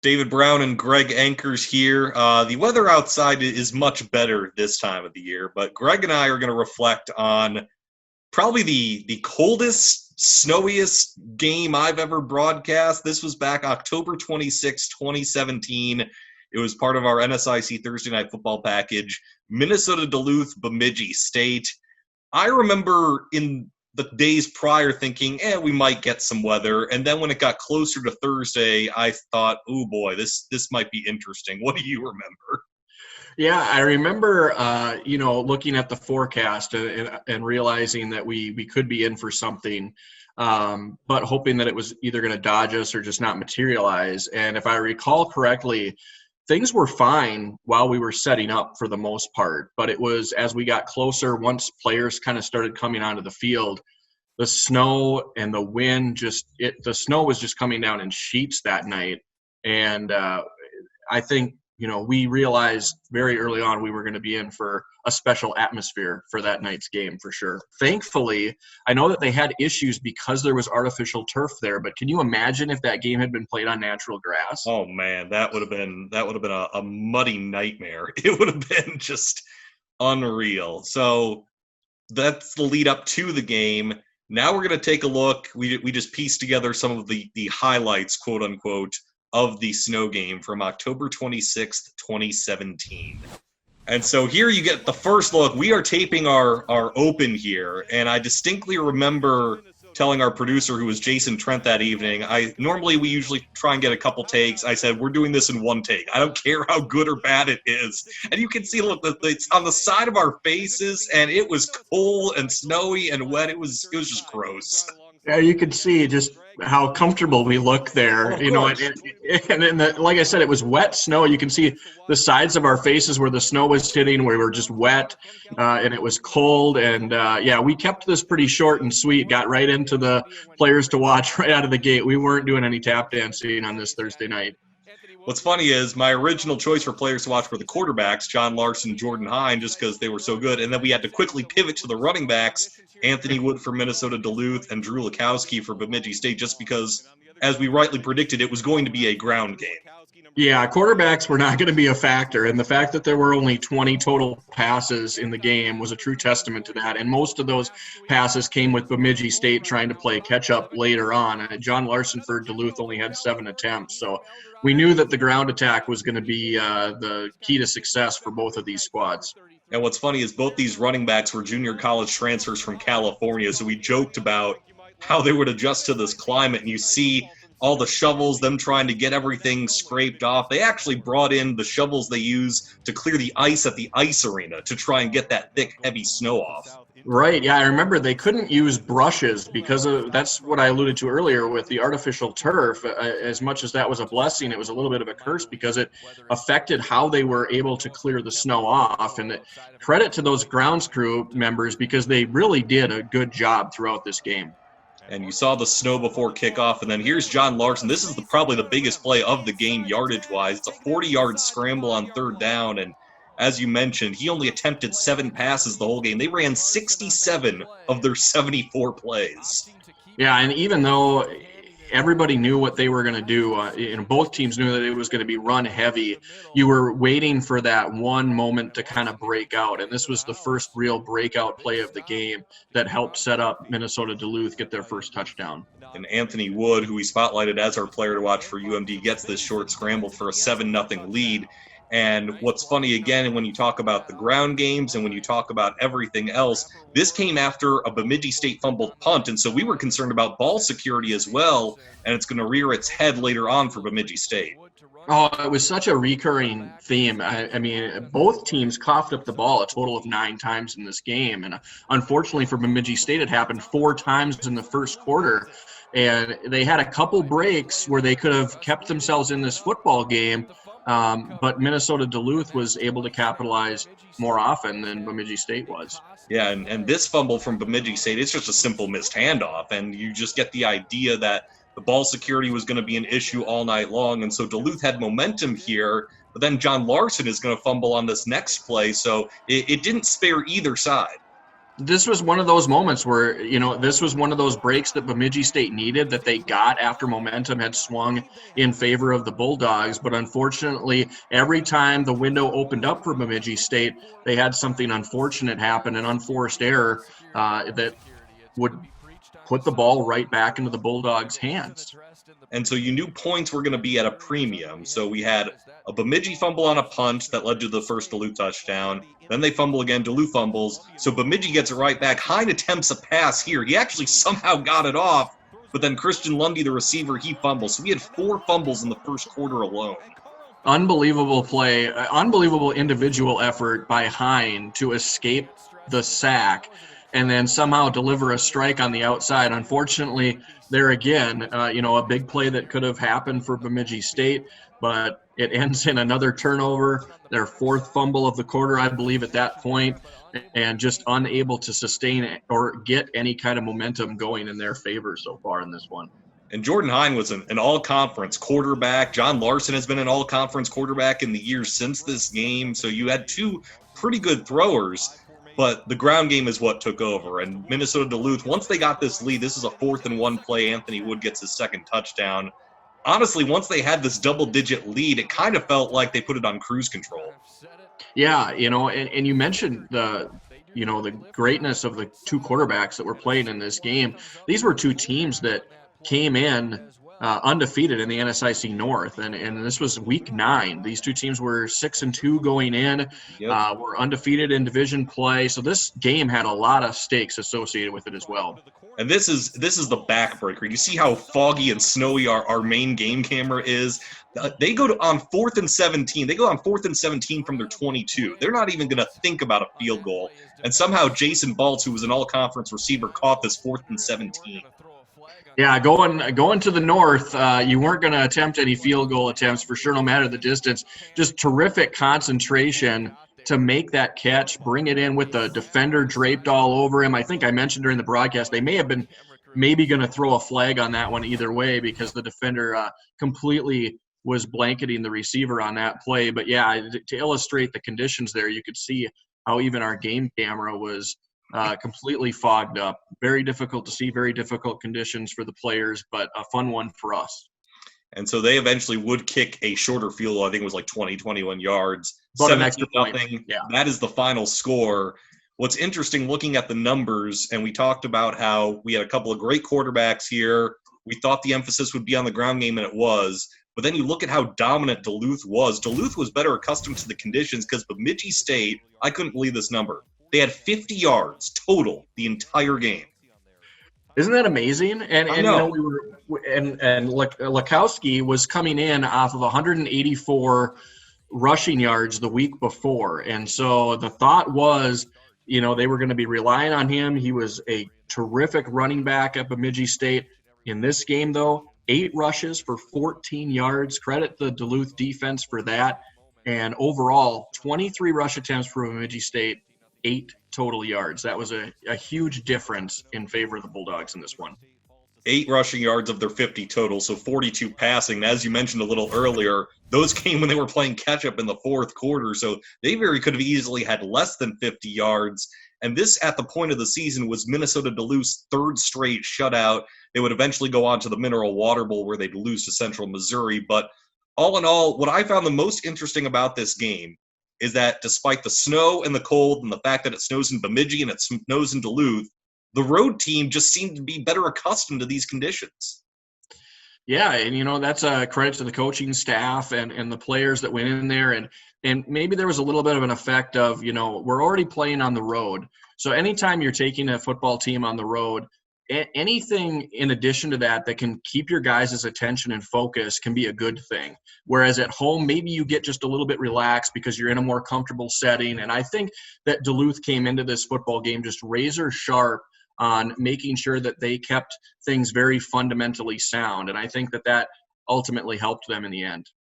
David Brown and Greg Enkers here. The weather outside is much better this time of the year, but Greg and I are going to reflect on probably the coldest, snowiest game I've ever broadcast. This was back October 26, 2017. It was part of our NSIC Thursday Night Football package. Minnesota Duluth, Bemidji State. I remember in the days prior thinking, we might get some weather. And then when it got closer to Thursday, I thought, oh boy, this might be interesting. What do you remember? Yeah, I remember, looking at the forecast and realizing that we could be in for something, but hoping that it was either going to dodge us or just not materialize. And if I recall correctly, things were fine while we were setting up for the most part, but it was as we got closer, once players kind of started coming onto the field, the snow and the wind the snow was just coming down in sheets that night. And I think, we realized very early on we were going to be in for a special atmosphere for that night's game for sure. Thankfully, I know that they had issues because there was artificial turf there, but can you imagine if that game had been played on natural grass? Oh man, that would have been a muddy nightmare. It would have been just unreal. So that's the lead up to the game. Now we're going to take a look. We just pieced together some of the highlights, quote unquote, of the snow game from October 26th, 2017. And so here you get the first look. We are taping our open here, and I distinctly remember telling our producer, who was Jason Trent that evening, we usually try and get a couple takes. I said, we're doing this in one take. I don't care how good or bad it is. And you can see, look, it's on the side of our faces, and it was cold and snowy and wet. It was just gross. Yeah, you could see just how comfortable we look there, and then like I said, it was wet snow. You can see the sides of our faces where the snow was hitting, where we were just wet, and it was cold. And we kept this pretty short and sweet, got right into the players to watch right out of the gate. We weren't doing any tap dancing on this Thursday night. What's funny is my original choice for players to watch were the quarterbacks, John Larson, Jordan Hine, just because they were so good. And then we had to quickly pivot to the running backs, Anthony Wood for Minnesota Duluth and Drew Lukowski for Bemidji State, just because, as we rightly predicted, it was going to be a ground game. Yeah, quarterbacks were not going to be a factor, and the fact that there were only 20 total passes in the game was a true testament to that, and most of those passes came with Bemidji State trying to play catch-up later on. John Larson for Duluth only had 7 attempts, so we knew that the ground attack was going to be the key to success for both of these squads. And what's funny is both these running backs were junior college transfers from California, so we joked about how they would adjust to this climate, and you see all the shovels, them trying to get everything scraped off. They actually brought in the shovels they use to clear the ice at the ice arena to try and get that thick, heavy snow off. Right, yeah, I remember they couldn't use brushes because that's what I alluded to earlier with the artificial turf. As much as that was a blessing, it was a little bit of a curse because it affected how they were able to clear the snow off. And credit to those grounds crew members because they really did a good job throughout this game. And you saw the snow before kickoff, and then here's John Larson. This is probably the biggest play of the game yardage-wise. It's a 40-yard scramble on third down, and as you mentioned, he only attempted 7 passes the whole game. They ran 67 of their 74 plays. Yeah, and even though everybody knew what they were going to do, both teams knew that it was going to be run heavy, you were waiting for that one moment to kind of break out, and this was the first real breakout play of the game that helped set up Minnesota Duluth get their first touchdown. And Anthony Wood, who we spotlighted as our player to watch for UMD, gets this short scramble for a 7-0 lead. And what's funny, again, when you talk about the ground games and when you talk about everything else, this came after a Bemidji State fumbled punt, and so we were concerned about ball security as well, and it's going to rear its head later on for Bemidji State. Oh, it was such a recurring theme. I mean, both teams coughed up the ball a total of 9 times in this game, and unfortunately for Bemidji State, it happened 4 times in the first quarter. And they had a couple breaks where they could have kept themselves in this football game, but Minnesota Duluth was able to capitalize more often than Bemidji State was. Yeah, and this fumble from Bemidji State, it's just a simple missed handoff, and you just get the idea that the ball security was going to be an issue all night long, and so Duluth had momentum here, but then John Larson is going to fumble on this next play, so it didn't spare either side. This was one of those moments where, this was one of those breaks that Bemidji State needed, that they got after momentum had swung in favor of the Bulldogs. But unfortunately, every time the window opened up for Bemidji State, they had something unfortunate happen, an unforced error that would put the ball right back into the Bulldogs' hands. And so you knew points were going to be at a premium. So we had a Bemidji fumble on a punt that led to the first Duluth touchdown. Then they fumble again, Duluth fumbles. So Bemidji gets it right back. Hine attempts a pass here. He actually somehow got it off. But then Christian Lundy, the receiver, he fumbles. So we had 4 fumbles in the first quarter alone. Unbelievable play, unbelievable individual effort by Hine to escape the sack and then somehow deliver a strike on the outside. Unfortunately, there again, a big play that could have happened for Bemidji State, but it ends in another turnover, their 4th fumble of the quarter, I believe, at that point, and just unable to sustain or get any kind of momentum going in their favor so far in this one. And Jordan Hine was an all-conference quarterback. John Larson has been an all-conference quarterback in the years since this game. So you had 2 pretty good throwers, but the ground game is what took over. And Minnesota Duluth, once they got this lead, this is a 4th and 1 play. Anthony Wood gets his 2nd touchdown. Honestly, once they had this double-digit lead, it kind of felt like they put it on cruise control. Yeah, and you mentioned the greatness of the 2 quarterbacks that were playing in this game. These were 2 teams that came in undefeated in the NSIC North, and this was week 9. These 2 teams were 6-2 going in, were undefeated in division play. So this game had a lot of stakes associated with it as well. And this is the backbreaker. You see how foggy and snowy our main game camera is. They go on 4th and 17. They go on 4th and 17 from their 22. They're not even going to think about a field goal. And somehow Jason Baltz, who was an all-conference receiver, caught this 4th and 17. Yeah, going to the north, you weren't going to attempt any field goal attempts for sure, no matter the distance. Just terrific concentration to make that catch, bring it in with the defender draped all over him. I think I mentioned during the broadcast they may have been maybe going to throw a flag on that one either way because the defender completely was blanketing the receiver on that play. But, yeah, to illustrate the conditions there, you could see how even our game camera was completely fogged up. Very difficult to see, very difficult conditions for the players, but a fun one for us. And so they eventually would kick a shorter field goal. I think it was like 21 yards. About an extra point. Yeah. That is the final score. What's interesting looking at the numbers, and we talked about how we had a couple of great quarterbacks here. We thought the emphasis would be on the ground game, and it was. But then you look at how dominant Duluth was. Duluth was better accustomed to the conditions because Bemidji State, I couldn't believe this number. They had 50 yards total the entire game. Isn't that amazing? And Lakowski was coming in off of 184 rushing yards the week before. And so the thought was, they were going to be relying on him. He was a terrific running back at Bemidji State. In this game, though, 8 rushes for 14 yards. Credit the Duluth defense for that. And overall, 23 rush attempts for Bemidji State, 8 total yards. That was a huge difference in favor of the Bulldogs in this one. 8 rushing yards of their 50 total, so 42 passing. As you mentioned a little earlier, those came when they were playing catch-up in the 4th quarter, so they very could have easily had less than 50 yards. And this, at the point of the season, was Minnesota Duluth's 3rd straight shutout. They would eventually go on to the Mineral Water Bowl where they'd lose to Central Missouri. But all in all, what I found the most interesting about this game is that despite the snow and the cold and the fact that it snows in Bemidji and it snows in Duluth, the road team just seemed to be better accustomed to these conditions. Yeah, and that's a credit to the coaching staff and the players that went in there. And maybe there was a little bit of an effect of, we're already playing on the road. So anytime you're taking a football team on the road, anything in addition to that can keep your guys' attention and focus can be a good thing. Whereas at home, maybe you get just a little bit relaxed because you're in a more comfortable setting. And I think that Duluth came into this football game just razor sharp on making sure that they kept things very fundamentally sound. And I think that ultimately helped them in the end.